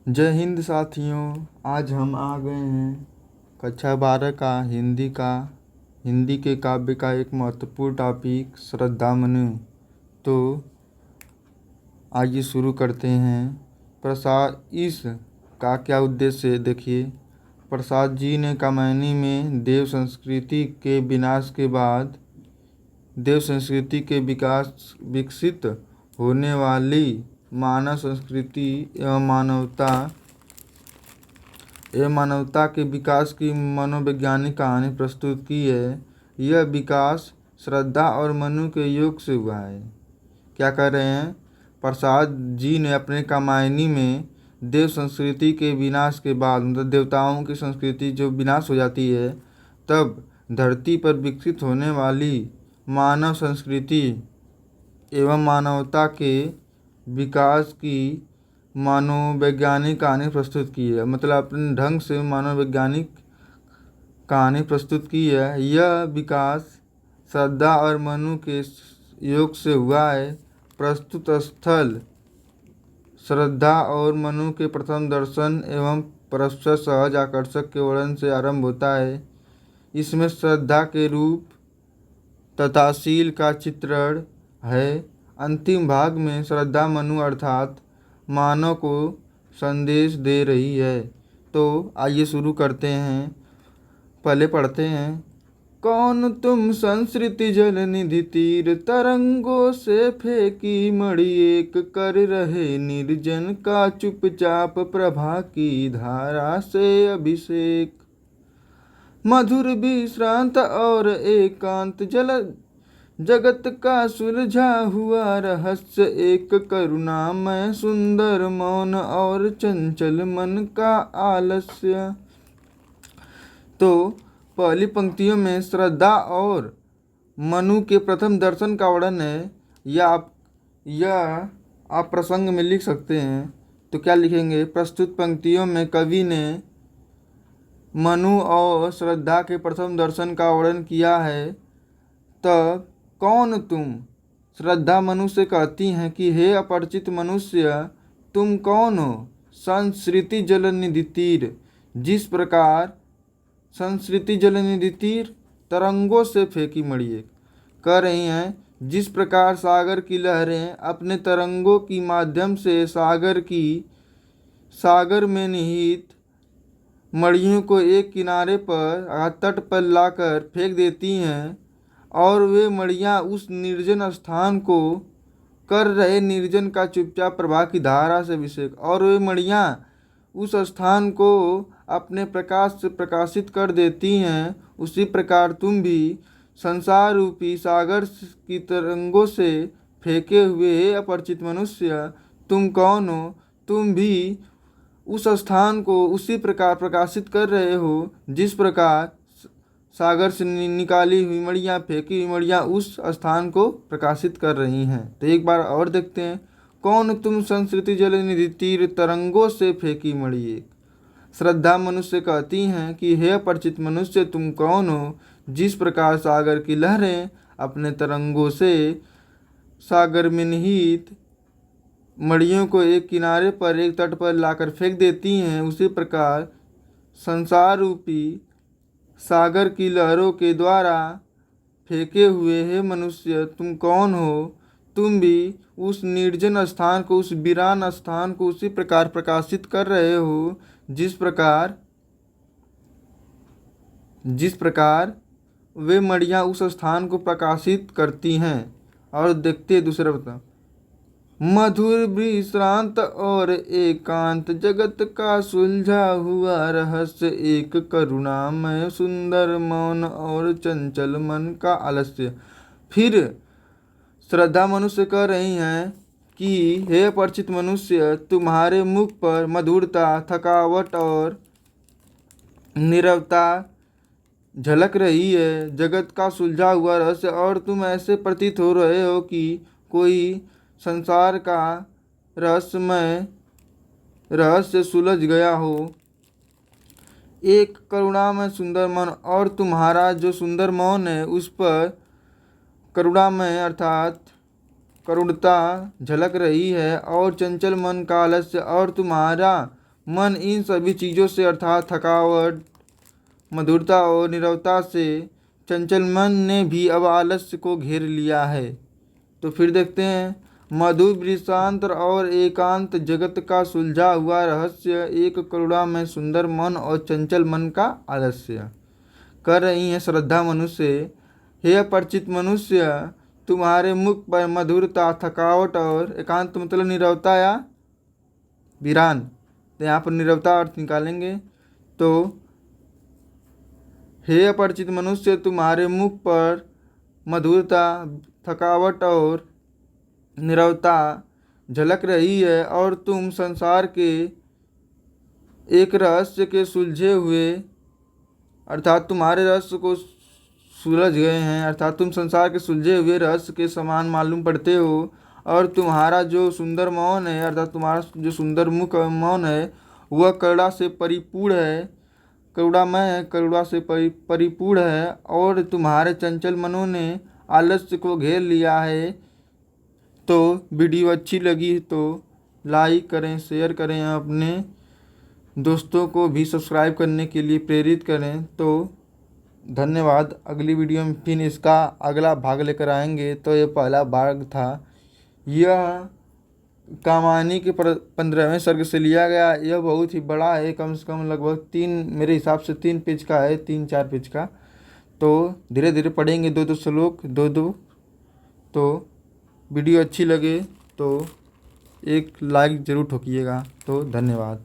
जय हिंद साथियों। आज हम आ गए हैं कक्षा 12 का हिंदी के काव्य का एक महत्वपूर्ण टॉपिक श्रद्धा मनु। तो आइए शुरू करते हैं। प्रसाद इस का क्या उद्देश्य है, देखिए। प्रसाद जी ने कामायनी में देव संस्कृति के विनाश के बाद देव संस्कृति के विकसित होने वाली मानव संस्कृति एवं मानवता के विकास की मनोवैज्ञानिक कहानी प्रस्तुत की है। यह विकास श्रद्धा और मनु के योग से हुआ है। क्या कर रहे हैं? प्रसाद जी ने अपने कामायनी में देव संस्कृति के विनाश के बाद, मतलब देवताओं की संस्कृति जो विनाश हो जाती है, तब धरती पर विकसित होने वाली मानव संस्कृति एवं मानवता के विकास की मनोवैज्ञानिक कहानी प्रस्तुत की है। मतलब अपने ढंग से मनोवैज्ञानिक कहानी प्रस्तुत की है। यह विकास श्रद्धा और मनु के योग से हुआ है। प्रस्तुत स्थल श्रद्धा और मनु के प्रथम दर्शन एवं परस्पर सहज आकर्षक के वर्णन से आरंभ होता है। इसमें श्रद्धा के रूप तथा शील का चित्रण है। अंतिम भाग में श्रद्धा मनु अर्थात मानव को संदेश दे रही है। तो आइए शुरू करते हैं। पहले पढ़ते हैं। कौन तुम संस्कृति जल निधि तीर, तरंगों से फेंकी मणि एक, कर रहे निर्जन का चुपचाप प्रभा की धारा से अभिषेक। मधुर विश्रांत और एकांत जगत का सुलझा हुआ रहस्य एक, करुणामय सुंदर मौन और चंचल मन का आलस्य। तो पहली पंक्तियों में श्रद्धा और मनु के प्रथम दर्शन का वर्णन है। यह आप प्रसंग में लिख सकते हैं। तो क्या लिखेंगे? प्रस्तुत पंक्तियों में कवि ने मनु और श्रद्धा के प्रथम दर्शन का वर्णन किया है। तब कौन तुम, श्रद्धा मनु से कहती हैं कि हे अपरिचित मनुष्य, तुम कौन हो? संस्कृति जलनिधि तीर, जिस प्रकार संस्कृति जलनिधि तीर तरंगों से फेंकी मणि एक, कह रही हैं जिस प्रकार सागर की लहरें अपने तरंगों की माध्यम से सागर में निहित मणियों को एक किनारे पर तट पर लाकर फेंक देती हैं, और वे मणियाँ उस निर्जन स्थान को कर रहे निर्जन का चुपचाप प्रवाह की धारा से अभिषेक, और वे मणियाँ उस स्थान को अपने प्रकाश से प्रकाशित कर देती हैं। उसी प्रकार तुम भी संसार रूपी सागर की तरंगों से फेंके हुए अपरिचित मनुष्य, तुम कौन हो? तुम भी उस स्थान को उसी प्रकार प्रकाशित कर रहे हो जिस प्रकार सागर से निकाली हुई मणियाँ, फेंकी हुई मणियाँ उस स्थान को प्रकाशित कर रही हैं। तो एक बार और देखते हैं। कौन तुम संस्कृति जलनिधि तीर, तरंगों से फेंकी मणि एक। श्रद्धा मनुष्य कहती हैं कि हे अपरिचित मनुष्य, तुम कौन हो? जिस प्रकार सागर की लहरें अपने तरंगों से सागर में निहित मणियों को एक किनारे पर एक तट पर लाकर फेंक देती हैं, उसी प्रकार संसार रूपी सागर की लहरों के द्वारा फेंके हुए हे मनुष्य, तुम कौन हो? तुम भी उस निर्जन स्थान को, उस वीरान स्थान को उसी प्रकार प्रकाशित कर रहे हो जिस प्रकार वे मणियाँ उस स्थान को प्रकाशित करती हैं। और देखते दूसरा बता। मधुर विश्रांत और एकांत जगत का सुलझा हुआ रहस्य एक, करुणामय सुंदर मौन और चंचल मन का आलस्य। फिर श्रद्धा मनुष्य कह रही हैं कि हे परिचित मनुष्य, तुम्हारे मुख पर मधुरता, थकावट और नीरवता झलक रही है, जगत का सुलझा हुआ रहस्य, और तुम ऐसे प्रतीत हो रहे हो कि कोई संसार का रहस्य सुलझ गया हो। एक करुणामय सुंदर मन, और तुम्हारा जो सुंदर मौन है उस पर करुणामय अर्थात करुणता झलक रही है, और चंचल मन का आलस्य, और तुम्हारा मन इन सभी चीज़ों से अर्थात थकावट, मधुरता और नीरवता से चंचल मन ने भी अब आलस्य को घेर लिया है। तो फिर देखते हैं, मधुर वृषांतर और एकांत जगत का सुलझा हुआ रहस्य, एक करुणा में सुंदर मन और चंचल मन का आलस्य। कर रही है श्रद्धा मनुष्य, हे परिचित मनुष्य, तुम्हारे मुख पर मधुरता, थकावट और एकांत मतलब नीरवता या विरान, तो यहाँ पर नीरवता अर्थ निकालेंगे। तो हे अपरिचित मनुष्य, तुम्हारे मुख पर मधुरता, थकावट और नीरवता झलक रही है और तुम संसार के एक रहस्य के सुलझे हुए, अर्थात तुम्हारे रहस्य को सुलझ गए हैं, अर्थात तुम संसार के सुलझे हुए रहस्य के समान मालूम पड़ते हो। और तुम्हारा जो सुंदर मौन है, अर्थात तुम्हारा जो सुंदर मुख मौन है, वह करुणा से परिपूर्ण है, करुणामय है, करुणा से परिपूर्ण है। और तुम्हारे चंचल मनों ने आलस्य को घेर लिया है। तो वीडियो अच्छी लगी तो लाइक करें, शेयर करें, अपने दोस्तों को भी सब्सक्राइब करने के लिए प्रेरित करें। तो धन्यवाद। अगली वीडियो में फिर इसका अगला भाग लेकर आएंगे। तो ये पहला भाग था, यह कामायनी के 15वें सर्ग से लिया गया। यह बहुत ही बड़ा है, कम से कम लगभग 3, मेरे हिसाब से 3 पेज का है, 3-4 पेज का। तो धीरे धीरे पढ़ेंगे 2-2 श्लोक, 2-2। तो वीडियो अच्छी लगे तो एक लाइक ज़रूर ठोकिएगा। तो धन्यवाद।